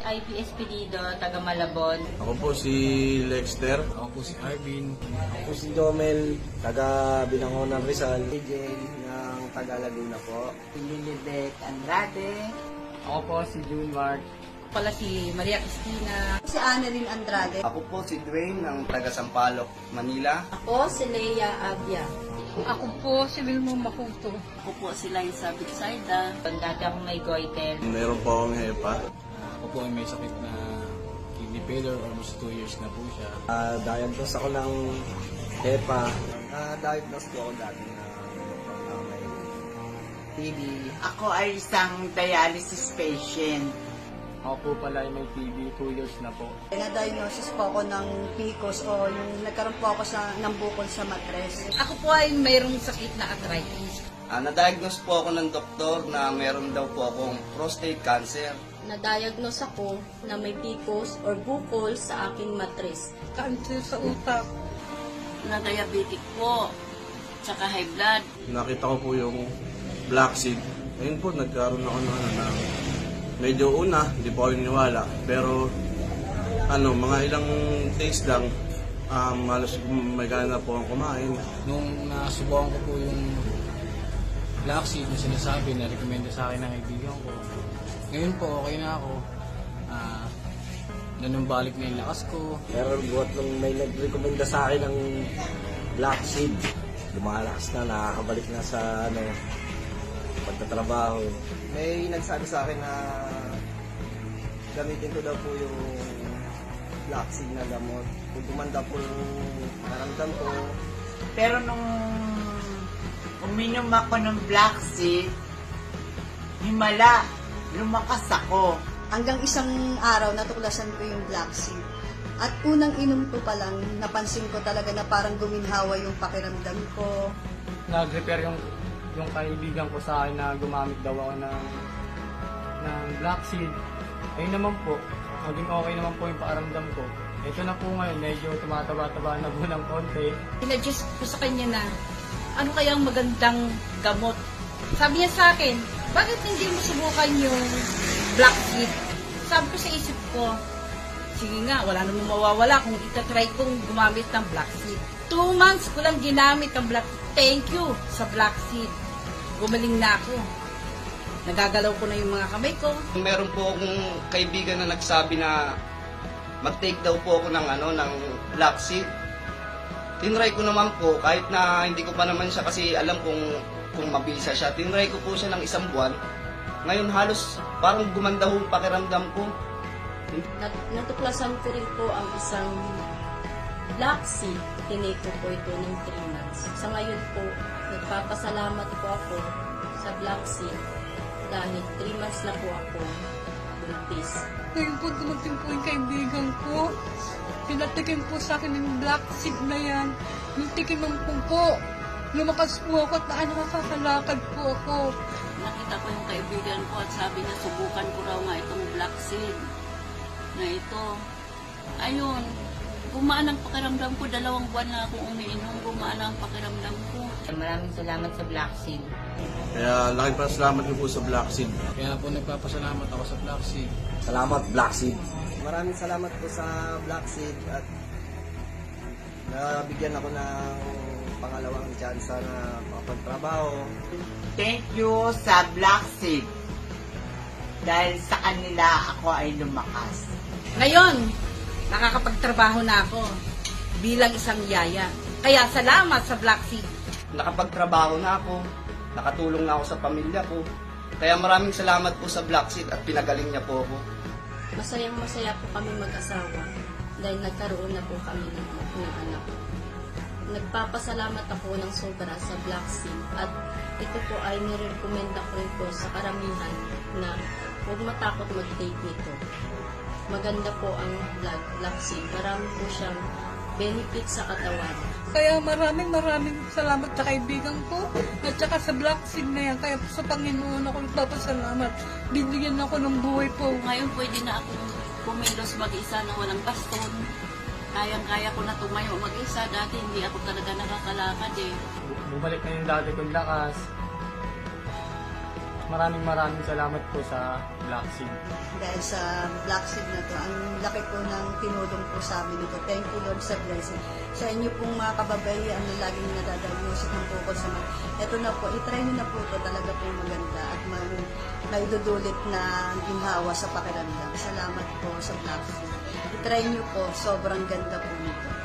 IP Espinido, taga Malabon. Ako po si Lexter. Ako po si Arvin. Ako po si Jomel, taga Binangonan Rizal. AJ ng taga Laguna po. Lilibet Andrade. Ako po si June Mark. Pala si Maria Cristina. Si Annalyn Andrade. Ako po si Dwayne ng taga Sampaloc, Manila. Ako si Leia Abia. Ako po si Wilmo Makuto. Ako po si Liza Bitsaida. Dati akong may goiter. Meron po akong hepa. Ako po ay may sakit na kidney failure, almost 2 years na po siya. Diagnose ako ng HEPA. Diagnose ko ako dati na may TB. Ako ay isang dialysis patient. Ako po pala ay may TB, 2 years na po. Na-diagnosis po ako ng PCOS o yung nagkaroon po ako ng bukol sa matres. Ako po ay mayroong sakit na arthritis. Na-diagnose po ako ng doktor na meron daw po akong prostate cancer. Na-diagnose ako na may PCOS or bukol sa aking matres. Cancer sa utak. Na diabetic po. Tsaka high blood. Nakita ko po yung black seed. Ayun po, nagkaroon ako ng medyo una, hindi po ako niniwala. Pero mga ilang days lang, halos may gana na po akong kumain. Nung nasubukan ko po yung black seed na sinasabi, na-recommenda sa akin ng kaibigan ko. Ngayon po, okay na ako. Nanumbalik na yung lakas ko. Pero buhat nung may nag-recommenda sa akin ng black seed, lumalakas na, nakakabalik na sa pagtatrabaho. May nagsabi sa akin na gamitin ko daw po yung black seed na gamot. Kung gumanda po yung naramdam ko. Pero nung uminom ako ng black seed, himala, lumakas ako. Hanggang isang araw natuklasan ko yung black seed. At unang inom ko pa lang, napansin ko talaga na parang guminhawa yung pakiramdam ko. Nag-repair yung kaibigan ko sa akin na gumamit daw ako ng black seed. Ayun naman po, maging okay naman po yung paaramdam ko. Ito na po ngayon, medyo tumataba-taba na po ng konti. Sinadjust ko sa kanya na, ano kayang magandang gamot? Sabi niya sa akin, bakit hindi mo subukan yung black seed? Sabi ko sa isip ko, sige nga, wala namang mawawala kung itatry kong gumamit ng black seed. 2 months ko lang ginamit ang black seed. Thank you sa black seed. Gumaling na ako. Nagagalaw ko na yung mga kamay ko. Meron po akong kaibigan na nagsabi na mag-take daw po ako ng black seed. Tinry ko naman po, kahit na hindi ko pa naman siya kasi alam kung mabisa siya. Tinry ko po siya ng 1 buwan. Ngayon halos parang gumanda ho yung pakiramdam ko. Natuklasan ko rin po ang isang black seed. Tinake ko po ito ng 3 months. Sa ngayon po, nagpapasalamat po ako sa black seed dahil 3 months na po ako buntis. Ngayon po dumating po yung kaibigan ko. Pinatikim po sa akin yung black seed na yan. Yung tikiman po. Lumakas po ako at nakakakalakad po ako. Nakita ko yung kaibigan ko at sabi niya, subukan ko raw nga itong black seed na ito. Ayun, gumaan ang pakiramdam ko. 2 buwan na akong umiinom, gumaan ang pakiramdam ko. Maraming salamat sa black seed. Kaya laking pasalamat niyo po sa black seed. Kaya po nagpapasalamat ako sa black seed. Salamat black seed. Maraming salamat po sa black seed at nabigyan ako ng pangalawang chance na makapagtrabaho. Thank you sa black seed. Dahil sa kanila ako ay lumakas. Ngayon, nakakapagtrabaho na ako bilang isang yaya. Kaya salamat sa black seed. Nakapagtrabaho na ako, nakatulong na ako sa pamilya ko. Kaya maraming salamat po sa black seed at pinagaling niya po ako. Masayang-masaya po kami mag-asawa dahil nagkaroon na po kami ng anak. Nagpapasalamat ako ng sobra sa black seed at ito po ay nirekomenda ko rin po sa karamihan na huwag matakot mag-take nito. Maganda po ang black seed. Marami po siyang benefit sa katawan. Kaya maraming salamat sa kaibigan ko at saka sa black seed na yan. Kaya po sa Panginoon ako nagpapasalamat. Binigyan ako ng buhay po. Ngayon pwede na akong kumilos mag-isa na walang baston. Kayang-kaya ko na tumayo mag-isa. Dati hindi ako talaga nakakalakad eh. Bumalik na yung dati kong lakas. maraming salamat po sa Black Seed. Dahil sa Black Seed na to, ang laki po ng tinulong po sa amin ito. Thank you Lord sa blessing. Sa inyo pong mga kababaihan na laging nadadiagnostic ng bukod sa mga, ito na po, itry nyo na po ito, talaga po maganda at maidudulit na ginhawa sa pakiramdam. Salamat po sa Black Seed. Itry nyo po, sobrang ganda po nito.